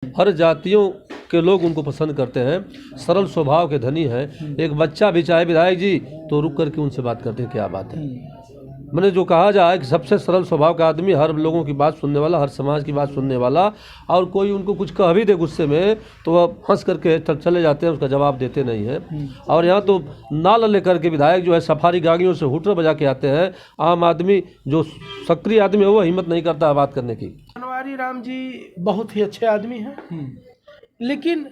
हर जातियों के लोग उनको पसंद करते हैं। सरल स्वभाव के धनी हैं। एक बच्चा भी चाहे विधायक जी तो रुक करके उनसे बात करते हैं, क्या बात है। मैंने जो कहा जाए कि सबसे सरल स्वभाव का आदमी, हर लोगों की बात सुनने वाला, हर समाज की बात सुनने वाला, और कोई उनको कुछ कह भी दे गुस्से में तो वह हंस करके चले जाते हैं, उसका जवाब देते नहीं हैं। और यहाँ तो नाल लेकर के विधायक जो है सफारी गाड़ियों से हुटर बजा के आते हैं। आम आदमी जो सक्रिय आदमी है वो हिम्मत नहीं करता है बात करने की। बनवारी राम जी बहुत ही अच्छे आदमी हैं, लेकिन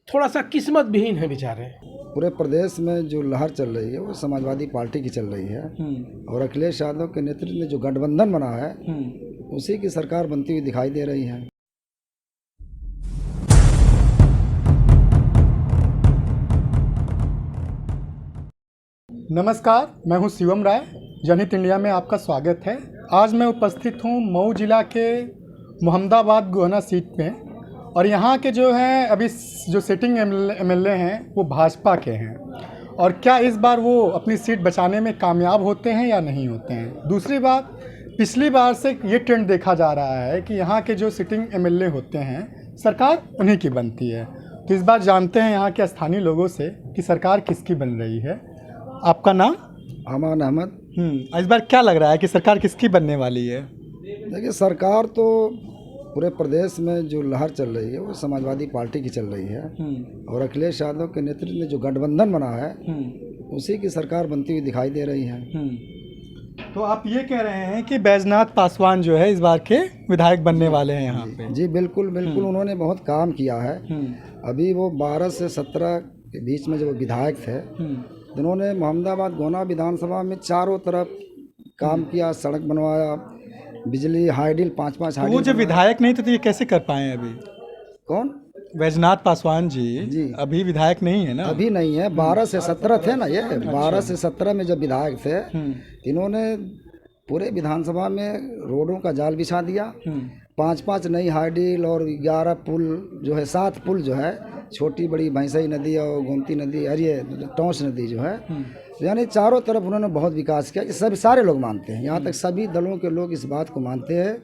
थोड़ा सा किस्मत विहीन है बेचारे। पूरे प्रदेश में जो लहर चल रही है वो समाजवादी पार्टी की चल रही है, और अखिलेश यादव के नेतृत्व में जो गठबंधन बना है उसी की सरकार बनती हुई दिखाई दे रही है। नमस्कार, मैं हूं शिवम राय। जनहित इंडिया में आपका स्वागत है। आज मैं उपस्थित हूं मऊ जिला के मोहम्मदाबाद गोहना सीट में, और यहाँ के जो हैं अभी जो सिटिंग एमएलए हैं वो भाजपा के हैं। और क्या इस बार वो अपनी सीट बचाने में कामयाब होते हैं या नहीं होते हैं। दूसरी बात, पिछली बार से ये ट्रेंड देखा जा रहा है कि यहाँ के जो सिटिंग एमएलए होते हैं सरकार उन्हीं की बनती है। तो इस बार जानते हैं यहाँ के स्थानीय लोगों से कि सरकार किसकी बन रही है। आपका नाम? अमान अहमद। इस बार क्या लग रहा है कि सरकार किसकी बनने वाली है? देखिए, सरकार तो पूरे प्रदेश में जो लहर चल रही है वो समाजवादी पार्टी की चल रही है, और अखिलेश यादव के नेतृत्व में जो गठबंधन बना है उसी की सरकार बनती हुई दिखाई दे रही है। तो आप ये कह रहे हैं कि बैजनाथ पासवान जो है इस बार के विधायक बनने वाले हैं यहाँ पे? जी बिल्कुल बिल्कुल, उन्होंने बहुत काम किया है। अभी वो 12 से 17 के बीच में जब विधायक थे तो उन्होंने मोहम्मदाबाद गोहना विधानसभा में चारों तरफ काम किया, सड़क बनवाया, बिजली, हाईडील, 5-5 हाईडील। वो जब विधायक नहीं थे तो ये कैसे कर पाए अभी? कौन? बैजनाथ पासवान जी अभी विधायक नहीं है ना? अभी नहीं है, 12 से 17 थे ना ये। 12 से 17 में जब विधायक थे इन्होंने पूरे विधानसभा में रोडों का जाल बिछा दिया। 5-5 नई हाईडील और 11 पुल जो है, 7 पुल जो है, छोटी बड़ी भैंसई नदी और गोमती नदी और ये टोंस नदी जो है, यानी चारों तरफ उन्होंने बहुत विकास किया। सब सारे लोग मानते हैं, यहाँ तक सभी दलों के लोग इस बात को मानते हैं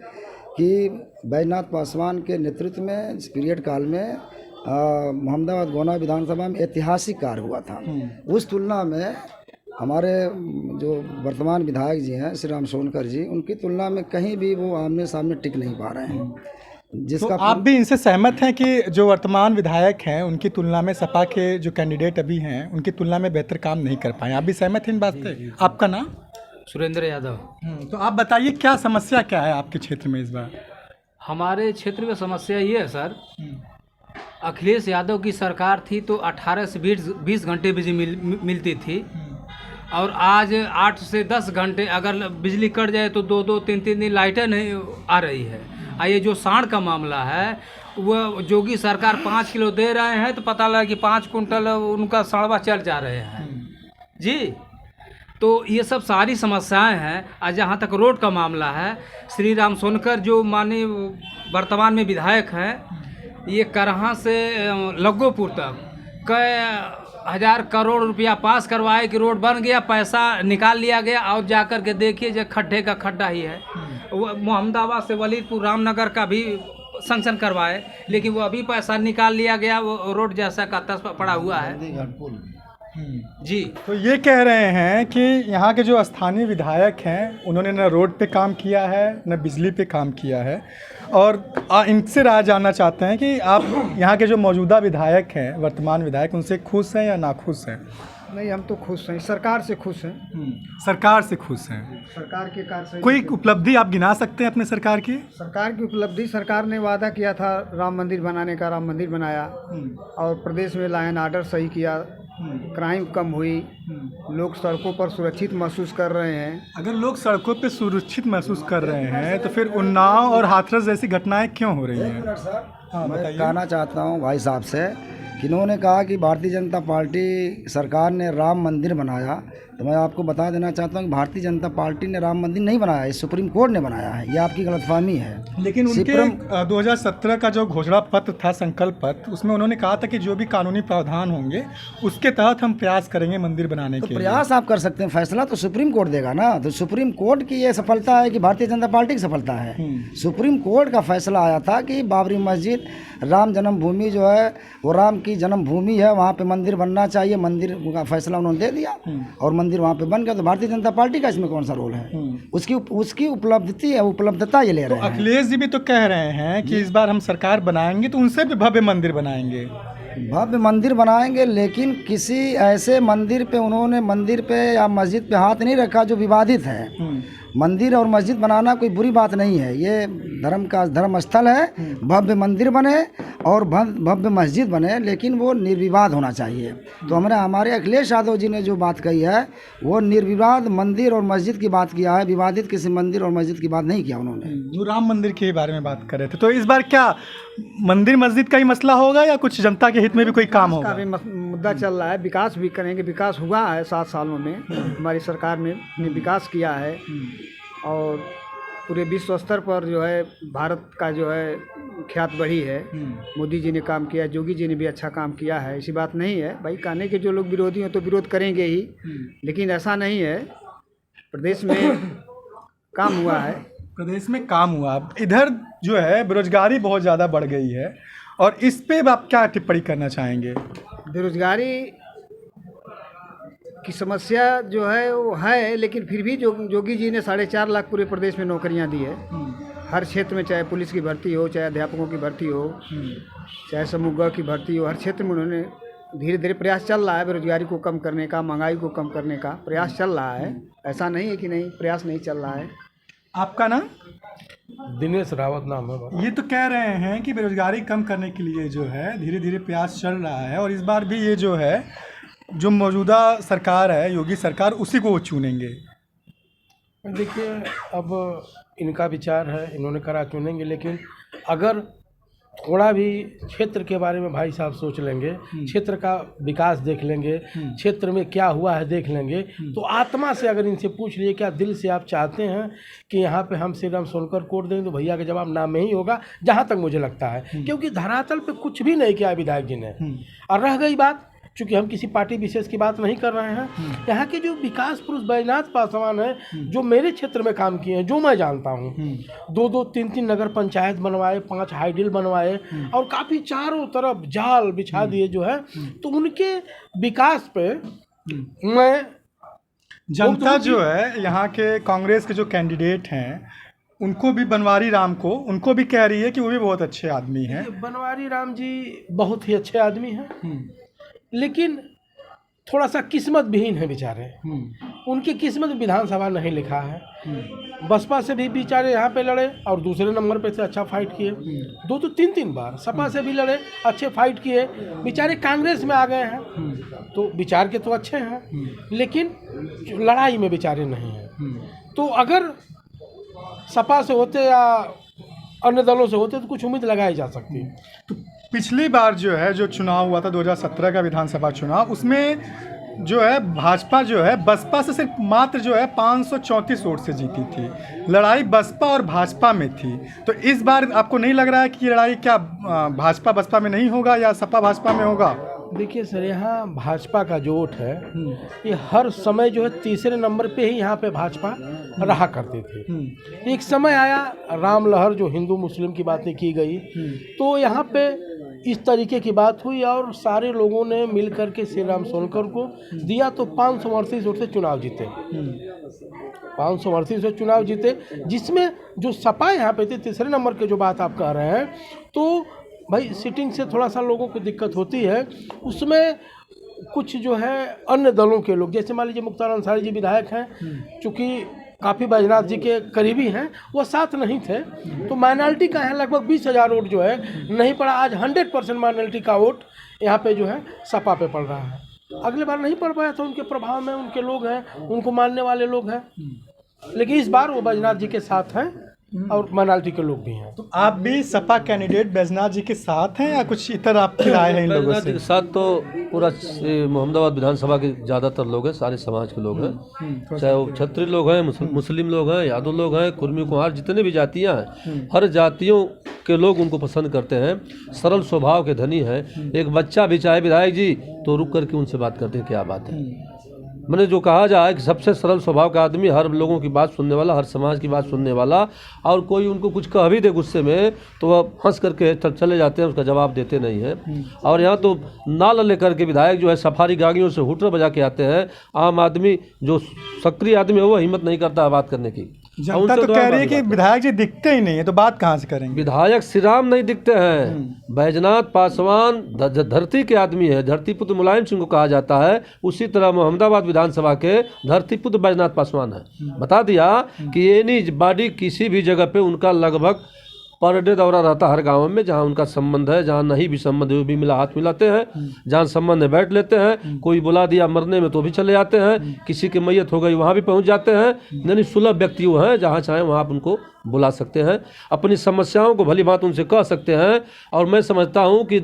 कि बैजनाथ पासवान के नेतृत्व में इस पीरियड काल में मोहम्मदाबाद गोहना विधानसभा में ऐतिहासिक कार्य हुआ था। उस तुलना में हमारे जो वर्तमान विधायक जी हैं श्री राम सोनकर जी, उनकी तुलना में कहीं भी वो आमने सामने टिक नहीं पा रहे हैं। तो आप भी इनसे सहमत हैं कि जो वर्तमान विधायक हैं उनकी तुलना में सपा के जो कैंडिडेट अभी हैं उनकी तुलना में बेहतर काम नहीं कर पाए? आप भी सहमत हैं इन बात से? आपका नाम? सुरेंद्र यादव। तो आप बताइए क्या समस्या क्या है आपके क्षेत्र में इस बार? हमारे क्षेत्र में समस्या ये है सर, अखिलेश यादव की सरकार थी तो 18 से 20 घंटे बिजली मिलती थी, और आज 8 से 10 घंटे अगर बिजली कट जाए तो 2-2, 3-3 दिन लाइटें नहीं आ रही है। ये जो सांड का मामला है वो जोगी सरकार 5 किलो दे रहे हैं तो पता लगा कि 5 कुंटल उनका सड़वा चल जा रहे हैं जी। तो ये सब सारी समस्याएं हैं। और जहाँ तक रोड का मामला है, श्री राम सोनकर जो माननीय वर्तमान में विधायक हैं, ये करहा से लग्गोपुर तक कई हजार करोड़ रुपया पास करवाए कि रोड बन गया, पैसा निकाल लिया गया, और जाकर के देखिए जो खड्डे का खड्डा ही है। वो मोहम्मदाबाद से वलीदपुर रामनगर का भी सैंक्शन करवाए, लेकिन वो अभी पैसा निकाल लिया गया, वो रोड जैसा का तस पड़ा हुआ है जी। तो ये कह रहे हैं कि यहाँ के जो स्थानीय विधायक हैं उन्होंने न रोड पे काम किया है न बिजली पे काम किया है, और इनसे राय जानना चाहते हैं कि आप यहाँ के जो मौजूदा विधायक हैं, वर्तमान विधायक, उनसे खुश हैं या नाखुश हैं? नहीं, हम तो खुश हैं, सरकार से खुश हैं। सरकार से खुश हैं? सरकार के कार्य से। कोई उपलब्धि आप गिना सकते हैं अपने सरकार की? सरकार की उपलब्धि, सरकार ने वादा किया था राम मंदिर बनाने का, राम मंदिर बनाया, और प्रदेश में लॉ एंड ऑर्डर सही किया, क्राइम कम हुई, लोग सड़कों पर सुरक्षित महसूस कर रहे हैं। अगर लोग सड़कों पर सुरक्षित महसूस कर रहे हैं तो फिर उन्नाव और हाथरस जैसी घटनाएं क्यों हो रही हैं? मैं कहना चाहता हूं भाई साहब से कि इन्होंने कहा कि भारतीय जनता पार्टी सरकार ने राम मंदिर बनाया, तो मैं आपको बता देना चाहता हूँ कि भारतीय जनता पार्टी ने राम मंदिर नहीं बनाया है, सुप्रीम कोर्ट ने बनाया है। ये आपकी गलतफहमी है। लेकिन उनके 2017 का जो घोषणा पत्र था, संकल्प पत्र, उसमें उन्होंने कहा था कि जो भी कानूनी प्रावधान होंगे उसके तहत हम प्रयास करेंगे मंदिर बनाने के लिए। प्रयास आप कर सकते हैं, फैसला तो सुप्रीम कोर्ट देगा ना। तो सुप्रीम कोर्ट की ये सफलता है कि भारतीय जनता पार्टी की सफलता है। सुप्रीम कोर्ट का फैसला आया था कि बाबरी मस्जिद राम जन्मभूमि जो है वो राम की जन्मभूमि है, वहाँ पे मंदिर बनना चाहिए। मंदिर का फैसला उन्होंने दे दिया और मंदिर वहाँ पे बन गया। तो भारतीय जनता पार्टी का इसमें कौन सा रोल है? उसकी उपलब्धता ये ले रहे हैं। अखिलेश जी भी तो कह रहे हैं कि इस बार हम सरकार बनाएंगे तो उनसे भी भव्य मंदिर बनाएंगे। भव्य मंदिर बनाएंगे, लेकिन किसी ऐसे मंदिर पे उन्होंने मंदिर पे या मस्जिद पे हाथ नहीं रखा जो विवादित है। मंदिर और मस्जिद बनाना कोई बुरी बात नहीं है, ये धर्म स्थल है। भव्य मंदिर बने और भव्य मस्जिद बने, लेकिन वो निर्विवाद होना चाहिए। तो हमारे अखिलेश यादव जी ने जो बात कही है वो निर्विवाद मंदिर और मस्जिद की बात किया है, विवादित किसी मंदिर और मस्जिद की बात नहीं किया उन्होंने। जो राम मंदिर के बारे में बात कर रहे थे, तो इस बार क्या मंदिर मस्जिद का ही मसला होगा या कुछ जनता के हित में भी कोई काम होगा? का भी मुद्दा चल रहा है, विकास भी करेंगे। विकास हुआ है 7 सालों में, हमारी सरकार ने विकास किया है और पूरे विश्व स्तर पर जो है भारत का जो है ख्यात बढ़ी है। मोदी जी ने काम किया है, योगी जी ने भी अच्छा काम किया है, ऐसी बात नहीं है भाई। कहने के जो लोग विरोधी हैं तो विरोध करेंगे ही, लेकिन ऐसा नहीं है। प्रदेश में काम हुआ है, प्रदेश में काम हुआ। इधर जो है बेरोजगारी बहुत ज़्यादा बढ़ गई है और इस पे आप क्या टिप्पणी करना चाहेंगे? बेरोजगारी की समस्या जो है वो है, लेकिन फिर भी योगी जी ने 4.5 लाख पूरे प्रदेश में नौकरियां दी है। हर क्षेत्र में, चाहे पुलिस की भर्ती हो, चाहे अध्यापकों की भर्ती हो, चाहे समूह की भर्ती हो, हर क्षेत्र में उन्होंने धीरे धीरे प्रयास चल रहा है बेरोजगारी को कम करने का, महंगाई को कम करने का प्रयास चल रहा है। ऐसा नहीं है कि नहीं प्रयास नहीं चल रहा है। आपका नाम? दिनेश रावत नाम है। ये तो कह रहे हैं कि बेरोजगारी कम करने के लिए जो है धीरे धीरे प्रयास चल रहा है और इस बार भी ये जो है जो मौजूदा सरकार है, योगी सरकार, उसी को वो चुनेंगे। देखिए, अब इनका विचार है, इन्होंने करा चुनेंगे, लेकिन अगर थोड़ा भी क्षेत्र के बारे में भाई साहब सोच लेंगे, क्षेत्र का विकास देख लेंगे, क्षेत्र में क्या हुआ है देख लेंगे, तो आत्मा से अगर इनसे पूछ लिए क्या दिल से आप चाहते हैं कि यहाँ पे हम श्री राम सोनकर कोट दें, तो भैया का जवाब ना में ही होगा, जहाँ तक मुझे लगता है। क्योंकि धरातल पे कुछ भी नहीं किया विधायक जी ने। और रह गई बात, चूँकि हम किसी पार्टी विशेष की बात नहीं कर रहे हैं, यहाँ के जो विकास पुरुष बैजनाथ पासवान है, जो मेरे क्षेत्र में काम किए हैं, जो मैं जानता हूँ, 2-2, 3-3 नगर पंचायत बनवाए, 5 हाईडिल बनवाए और काफ़ी चारों तरफ जाल बिछा दिए जो है। तो उनके विकास पे मैं जनता जो है यहाँ के कांग्रेस के जो कैंडिडेट हैं उनको भी, बनवारी राम को, उनको भी कह रही है कि वो भी बहुत अच्छे आदमी हैं। बनवारी राम जी बहुत ही अच्छे आदमी हैं, लेकिन थोड़ा सा किस्मत विहीन है बेचारे। उनकी किस्मत विधानसभा नहीं लिखा है। बसपा से भी बेचारे यहाँ पे लड़े और दूसरे नंबर पे से अच्छा फाइट किए, 2 तो 3 बार सपा से भी लड़े, अच्छे फाइट किए। बेचारे कांग्रेस में आ गए हैं, तो विचार के तो अच्छे हैं, लेकिन लड़ाई में बेचारे नहीं हैं। तो अगर सपा से होते या अन्य दलों से होते तो कुछ उम्मीद लगाई जा सकती है। तो पिछली बार जो है जो चुनाव हुआ था 2017 का विधानसभा चुनाव, उसमें जो है भाजपा जो है बसपा से सिर्फ मात्र जो है 534 वोट से जीती थी। लड़ाई बसपा और भाजपा में थी। तो इस बार आपको नहीं लग रहा है कि लड़ाई क्या भाजपा बसपा में नहीं होगा या सपा भाजपा में होगा? देखिए सर, यहाँ भाजपा का जो वोट है ये हर समय जो है तीसरे नंबर पे ही यहाँ पे भाजपा रहा करती थी। एक समय आया राम लहर जो हिंदू मुस्लिम की बातें की गई, तो यहाँ पे इस तरीके की बात हुई और सारे लोगों ने मिल कर के श्री राम सोनकर को दिया, तो 538 वोट से चुनाव जीते। 538 से चुनाव जीते, जिसमें जो सपा यहाँ पे थे तीसरे नंबर के, जो बात आप कह रहे हैं, तो भाई सीटिंग से थोड़ा सा लोगों को दिक्कत होती है। उसमें कुछ जो है अन्य दलों के लोग, जैसे मान लीजिए मुख्तार अंसारी जी विधायक हैं, चूँकि काफ़ी बैजनाथ जी के करीबी हैं, वो साथ नहीं थे, तो माइनॉरिटी का है लगभग 20,000 वोट जो है नहीं पड़ा। आज 100% माइनॉरिटी का वोट यहाँ पे जो है सपा पे पड़ रहा है। अगले बार नहीं पड़ पाया तो उनके प्रभाव में उनके लोग हैं, उनको मानने वाले लोग हैं, लेकिन इस बार वो बैजनाथ जी के साथ हैं। और माइनॉरिटी के लोग भी हैं। तो आप भी सपा कैंडिडेट बैजनाथ जी के साथ हैं या कुछ इतर आपकी राय है इन लोगों बैजनाथ जी से? के साथ तो पूरा मोहम्मदाबाद विधानसभा के ज़्यादातर लोग हैं, सारे समाज के लोग हैं, चाहे वो क्षत्रिय लोग हैं, मुस्लिम लोग हैं, यादव लोग हैं, कुर्मी कुम्हार, जितने भी जातियाँ हैं, हर जातियों के लोग उनको पसंद करते हैं। सरल स्वभाव के धनी हैं। एक बच्चा भी चाहे विधायक जी तो रुक करके उनसे बात करते हैं, क्या बात है। मैंने जो कहा जाए कि सबसे सरल स्वभाव का आदमी, हर लोगों की बात सुनने वाला, हर समाज की बात सुनने वाला, और कोई उनको कुछ कह भी दे गुस्से में तो वह हंस करके चले जाते हैं, उसका जवाब देते नहीं हैं। और यहाँ तो नाल लेकर के विधायक जो है सफारी गाड़ियों से हुटर बजा के आते हैं। आम आदमी जो सक्रिय आदमी है वो हिम्मत नहीं करता है बात करने की। जनता तो कह रही है कि विधायक जी दिखते ही नहीं है, तो बात कहाँ से करेंगे? विधायक श्री राम नहीं दिखते हैं। बैजनाथ पासवान धरती के आदमी है, धरती पुत्र मुलायम सिंह को कहा जाता है, उसी तरह मोहम्मदाबाद विधानसभा के धरती पुत्र बैजनाथ पासवान है। बता दिया कि एनी बॉडी किसी भी जगह पे उनका लगभग पर डे दौरा रहता हर गांव में, जहां उनका संबंध है, जहां नहीं भी संबंध है भी मिला हाथ मिलाते हैं, जहां संबंध है बैठ लेते हैं, कोई बुला दिया मरने में तो भी चले जाते हैं, किसी की मैयत हो गई वहां भी पहुंच जाते हैं। यानी सुलभ व्यक्ति वो हैं, जहां चाहे वहां आप उनको बुला सकते हैं, अपनी समस्याओं को भली बात उनसे कह सकते हैं। और मैं समझता हूँ कि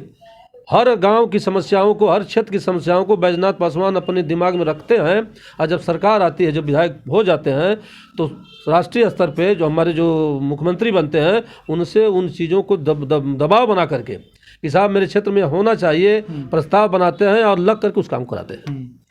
हर गांव की समस्याओं को, हर क्षेत्र की समस्याओं को बैजनाथ पासवान अपने दिमाग में रखते हैं। और जब सरकार आती है, जब विधायक हो जाते हैं, तो राष्ट्रीय स्तर पे जो हमारे जो मुख्यमंत्री बनते हैं, उनसे उन चीज़ों को दबाव बना करके कि साहब मेरे क्षेत्र में होना चाहिए, प्रस्ताव बनाते हैं और लग करके उस काम कराते हैं।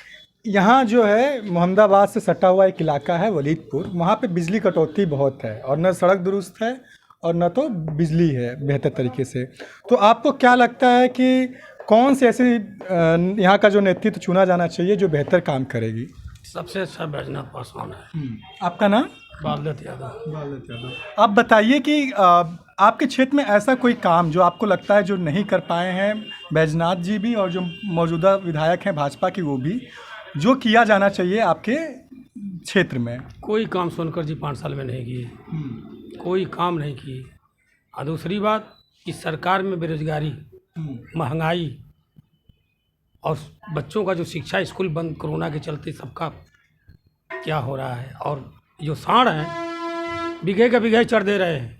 यहाँ जो है मोहम्मदाबाद से सटा हुआ एक इलाका है वलीदपुर, वहाँ पे बिजली कटौती बहुत है और न सड़क दुरुस्त है और न तो बिजली है बेहतर तरीके से। तो आपको क्या लगता है कि कौन से ऐसे यहाँ का जो नेतृत्व चुना जाना चाहिए जो बेहतर काम करेगी? सबसे अच्छा बैजनाथ पासवान है। आपका नाम? बालदत्त यादव। आप बताइए कि आपके क्षेत्र में ऐसा कोई काम जो आपको लगता है जो नहीं कर पाए हैं बैजनाथ जी भी और जो मौजूदा विधायक हैं भाजपा की वो भी, जो किया जाना चाहिए आपके क्षेत्र में? कोई काम सोनकर जी 5 साल में नहीं किए, कोई काम नहीं किए। और दूसरी बात कि सरकार में बेरोजगारी, महंगाई और बच्चों का जो शिक्षा स्कूल बंद कोरोना के चलते सबका क्या हो रहा है। और जो सांड हैं बीघे का बीघे चढ़ दे रहे हैं।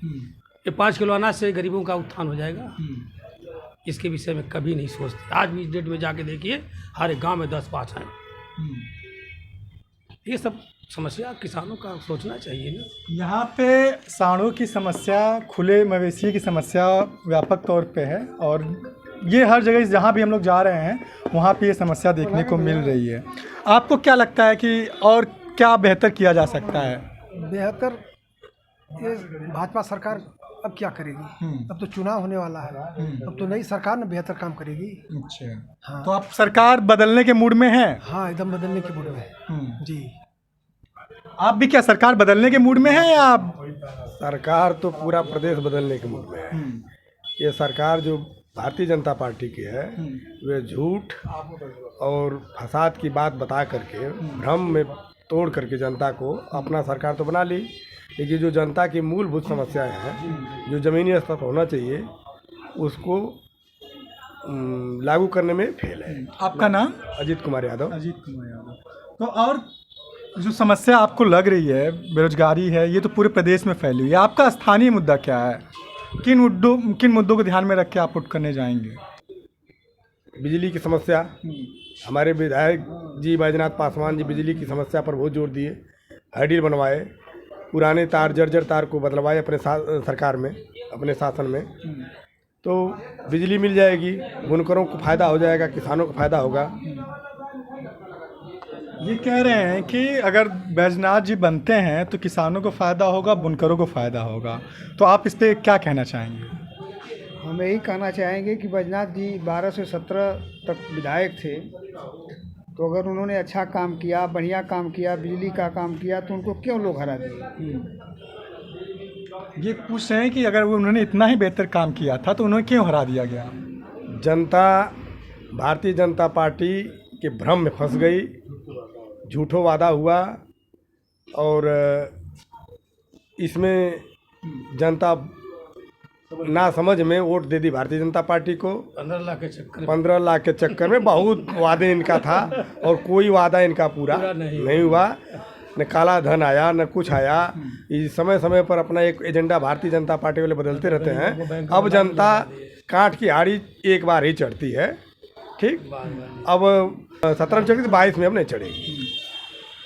ये 5 किलो अनाज से गरीबों का उत्थान हो जाएगा, इसके विषय में कभी नहीं सोचते। आज भी इस डेट में जाके देखिए, हर एक गाँव में 10-5 हैं। ये सब समस्या किसानों का सोचना चाहिए ना। यहाँ पे सांडों की समस्या, खुले मवेशी की समस्या व्यापक तौर पे है और ये हर जगह जहाँ भी हम लोग जा रहे हैं वहाँ पे ये समस्या देखने को मिल रही है। आपको क्या लगता है कि और क्या बेहतर किया जा सकता है? बेहतर ये भाजपा सरकार अब क्या करेगी? अब तो चुनाव होने वाला है, अब तो नई सरकार ने बेहतर काम करेगी। अच्छा, हाँ। तो आप सरकार बदलने के मूड में हैं? हाँ, एकदम बदलने के मूड में जी। आप भी क्या सरकार बदलने के मूड में हैं या आप? सरकार तो पूरा प्रदेश बदलने के मूड में है। ये सरकार जो भारतीय जनता पार्टी की है, वे झूठ और फसाद की बात बता करके भ्रम में तोड़ करके जनता को अपना सरकार तो बना ली, लेकिन जो जनता की मूलभूत समस्याएं हैं, जो ज़मीनी स्तर पर होना चाहिए, उसको लागू करने में फेल है। आपका नाम? अजीत कुमार यादव। अजीत कुमार यादव। तो और जो समस्या आपको लग रही है, बेरोजगारी है, ये तो पूरे प्रदेश में फैली हुई है। आपका स्थानीय मुद्दा क्या है? किन मुद्दों को ध्यान में रख के आप उठ करने जाएंगे? बिजली की समस्या, हमारे विधायक जी बैजनाथ पासवान जी बिजली की समस्या पर बहुत जोर दिए, हाईडील बनवाए, पुराने तार जर्जर तार को बदलवाए अपने सरकार में, अपने शासन में, तो बिजली मिल जाएगी, बुनकरों को फ़ायदा हो जाएगा, किसानों को फ़ायदा होगा। ये कह रहे हैं कि अगर बैजनाथ जी बनते हैं तो किसानों को फ़ायदा होगा, बुनकरों को फ़ायदा होगा, तो आप इस पर क्या कहना चाहेंगे? हम यही कहना चाहेंगे कि बैजनाथ जी 12 से 17 तक विधायक थे, तो अगर उन्होंने अच्छा काम किया, बढ़िया काम किया, बिजली का काम किया, तो उनको क्यों लोग हरा दिए? ये पूछ रहे हैं कि अगर उन्होंने इतना ही बेहतर काम किया था तो उन्हें क्यों हरा दिया गया? जनता भारतीय जनता पार्टी के भ्रम में फंस गई, झूठो वादा हुआ और इसमें जनता ना समझ में वोट दे दी भारतीय जनता पार्टी को। 15 लाख के चक्कर में बहुत वादे इनका था और कोई वादा इनका पूरा नहीं हुआ। न काला धन आया न कुछ आया। ये समय समय पर अपना एक एजेंडा भारतीय जनता पार्टी वाले बदलते रहते हैं। अब जनता कांट की हाड़ी एक बार ही चढ़ती है, ठीक। अब 17 में चढ़ी तो 22 में अब नहीं चढ़ेगी।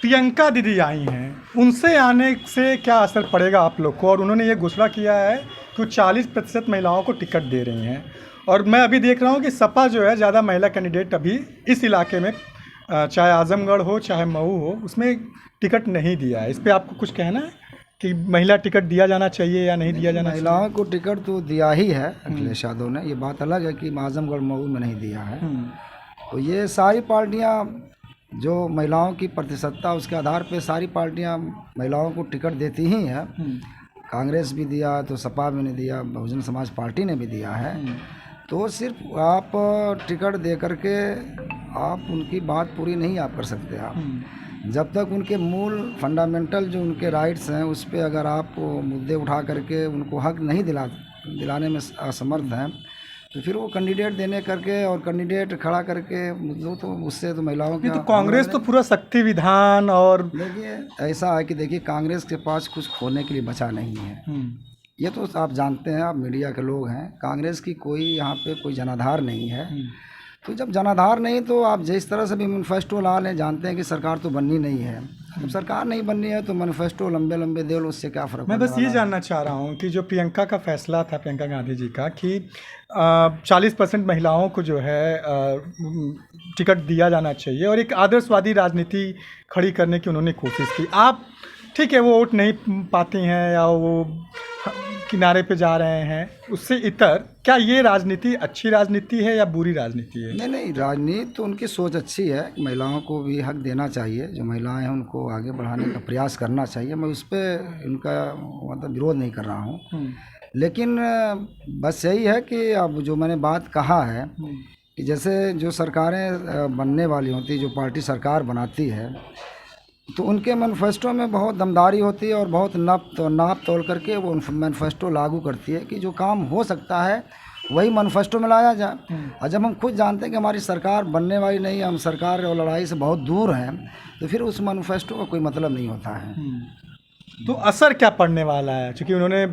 प्रियंका दीदी आई हैं, उनसे आने से क्या असर पड़ेगा आप लोग को? और उन्होंने ये घोषणा किया है कि 40% महिलाओं को टिकट दे रही हैं। और मैं अभी देख रहा हूँ कि सपा जो है ज़्यादा महिला कैंडिडेट अभी इस इलाके में, चाहे आजमगढ़ हो चाहे मऊ हो, उसमें टिकट नहीं दिया है। इस पर आपको कुछ कहना है कि महिला टिकट दिया जाना चाहिए या नहीं दिया जाना चाहिए? महिलाओं को टिकट तो दिया ही है अखिलेश यादव ने, ये बात अलग है कि आजमगढ़ मऊ में नहीं दिया है। तो ये सारी पार्टियां जो महिलाओं की प्रतिशतता उसके आधार पे सारी पार्टियां महिलाओं को टिकट देती ही हैं। कांग्रेस भी दिया तो सपा भी ने दिया, बहुजन समाज पार्टी ने भी दिया है। तो सिर्फ आप टिकट दे करके आप उनकी बात पूरी नहीं आप कर सकते। आप जब तक उनके मूल फंडामेंटल जो उनके राइट्स हैं उस पर अगर आप मुद्दे उठा करके उनको हक नहीं दिलाने में असमर्थ हैं, तो फिर वो कैंडिडेट देने करके और कैंडिडेट खड़ा करके मुद्दों, तो उससे तो महिलाओं की तो कांग्रेस तो पूरा शक्ति विधान। और देखिए ऐसा है कि देखिए कांग्रेस के पास कुछ खोने के लिए बचा नहीं है। ये तो आप जानते हैं, आप मीडिया के लोग हैं, कांग्रेस की कोई यहाँ पे कोई जनाधार नहीं है। तो जब जनाधार नहीं तो आप जिस तरह से भी मैनिफेस्टो ला लें, जानते हैं कि सरकार तो बननी नहीं है। जब सरकार नहीं बननी है तो मैनिफेस्टो लंबे लंबे दे लो, उससे क्या फ़र्क? मैं बस ये जानना चाह रहा हूँ कि जो प्रियंका का फैसला था, प्रियंका गांधी जी का, कि 40% महिलाओं को जो है टिकट दिया जाना चाहिए और एक आदर्शवादी राजनीति खड़ी करने की उन्होंने कोशिश की। आप ठीक है, वो वोट नहीं पाती हैं या वो किनारे पे जा रहे हैं, उससे इतर क्या ये राजनीति अच्छी राजनीति है या बुरी राजनीति है? नहीं, राजनीति तो उनकी सोच अच्छी है, महिलाओं को भी हक देना चाहिए। जो महिलाएं हैं उनको आगे बढ़ाने का प्रयास करना चाहिए। मैं उस पर इनका मतलब विरोध नहीं कर रहा हूँ, लेकिन बस यही है कि अब जो मैंने बात कहा है कि जैसे जो सरकारें बनने वाली होती, जो पार्टी सरकार बनाती है, तो उनके मैनिफेस्टो में बहुत दमदारी होती है और बहुत नाप तोल करके वो मैनिफेस्टो लागू करती है कि जो काम हो सकता है वही मैनिफेस्टो में लाया जाए। और जब हम खुद जानते हैं कि हमारी सरकार बनने वाली नहीं है, हम सरकार और लड़ाई से बहुत दूर हैं, तो फिर उस मैनिफेस्टो का कोई मतलब नहीं होता है। तो असर क्या पड़ने वाला है? क्योंकि उन्होंने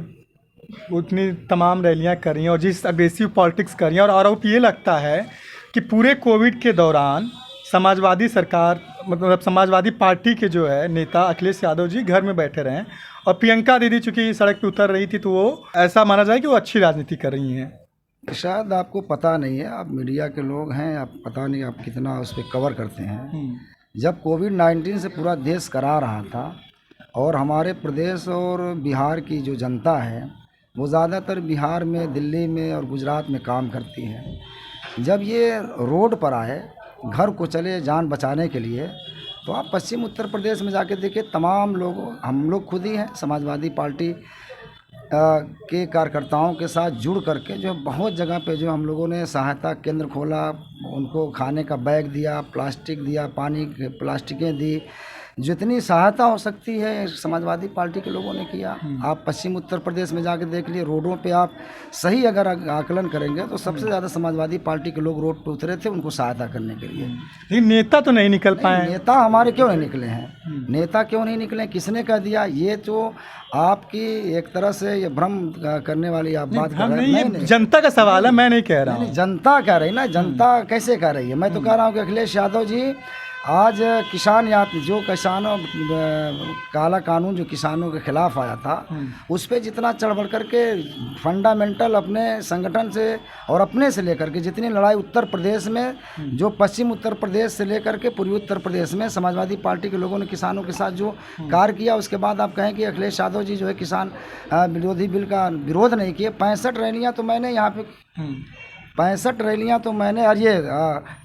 उतनी तमाम रैलियां करी हैं और जिस अग्रेसिव पॉलिटिक्स करी हैं, और आरोप ये लगता है कि पूरे कोविड के दौरान समाजवादी सरकार, मतलब समाजवादी पार्टी के जो है नेता अखिलेश यादव जी घर में बैठे रहे, और प्रियंका दीदी चूँकि सड़क पे उतर रही थी तो वो ऐसा माना जाए कि वो अच्छी राजनीति कर रही हैं। शायद आपको पता नहीं है, आप मीडिया के लोग हैं, आप पता नहीं आप कितना उस पर कवर करते हैं। जब कोविड-19 से पूरा देश करा रहा था और हमारे प्रदेश और बिहार की जो जनता है वो ज़्यादातर बिहार में, दिल्ली में और गुजरात में काम करती है, जब ये रोड पर आए घर को चले जान बचाने के लिए, तो आप पश्चिम उत्तर प्रदेश में जाके देखिए, तमाम लोग, हम लोग खुद ही हैं समाजवादी पार्टी के कार्यकर्ताओं के साथ जुड़ करके जो बहुत जगह पे जो हम लोगों ने सहायता केंद्र खोला, उनको खाने का बैग दिया, प्लास्टिक दिया, पानी की प्लास्टिकें दी, जितनी सहायता हो सकती है समाजवादी पार्टी के लोगों ने किया। आप पश्चिम उत्तर प्रदेश में जाके देख लिए, रोडों पे आप सही अगर आकलन करेंगे तो सबसे ज़्यादा समाजवादी पार्टी के लोग रोड पे उतरे थे उनको सहायता करने के लिए। लेकिन नेता तो नहीं निकल पाए। नेता हमारे क्यों नहीं निकले हैं? नेता क्यों नहीं निकले? किसने कह दिया? ये तो आपकी एक तरह से ये भ्रम करने वाली आप बात कर रहे हैं। नहीं, जनता का सवाल है, मैं नहीं कह रहा हूँ। जनता कह रही ना, जनता कैसे कह रही है? मैं तो कह रहा हूँ कि अखिलेश यादव जी आज किसान जो किसानों काला कानून जो किसानों के खिलाफ आया था, उस पर जितना चढ़ बढ़ करके फंडामेंटल अपने संगठन से और अपने से लेकर के जितनी लड़ाई उत्तर प्रदेश में, जो पश्चिम उत्तर प्रदेश से लेकर के पूर्वी उत्तर प्रदेश में समाजवादी पार्टी के लोगों ने किसानों के साथ जो कार्य किया, उसके बाद आप कहें कि अखिलेश यादव जी जो है किसान विरोधी बिल का विरोध नहीं किए। 65 रैलियाँ तो मैंने यहाँ पे 65 रैलियाँ तो मैंने, और ये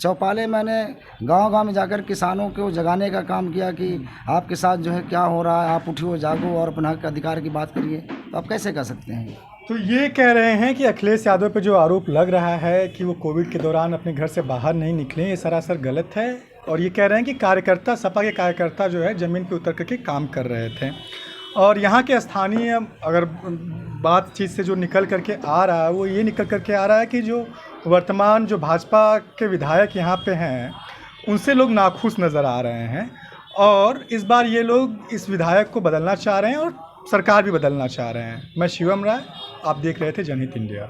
चौपाले मैंने गांव-गांव में जाकर किसानों को जगाने का काम किया कि आपके साथ जो है क्या हो रहा है, आप उठियो जागो और अपने हक अधिकार की बात करिए। तो आप कैसे कर सकते हैं? तो ये कह रहे हैं कि अखिलेश यादव पे जो आरोप लग रहा है कि वो कोविड के दौरान अपने घर से बाहर नहीं निकले, ये सरासर गलत है। और ये कह रहे हैं कि कार्यकर्ता, सपा के कार्यकर्ता जो है ज़मीन पर उतर करके काम कर रहे थे। और यहाँ के स्थानीय अगर बातचीत से जो निकल करके आ रहा है वो ये निकल करके आ रहा है कि जो वर्तमान जो भाजपा के विधायक यहाँ पे हैं उनसे लोग नाखुश नज़र आ रहे हैं। और इस बार ये लोग इस विधायक को बदलना चाह रहे हैं और सरकार भी बदलना चाह रहे हैं। मैं शिवम राय, आप देख रहे थे जनहित इंडिया।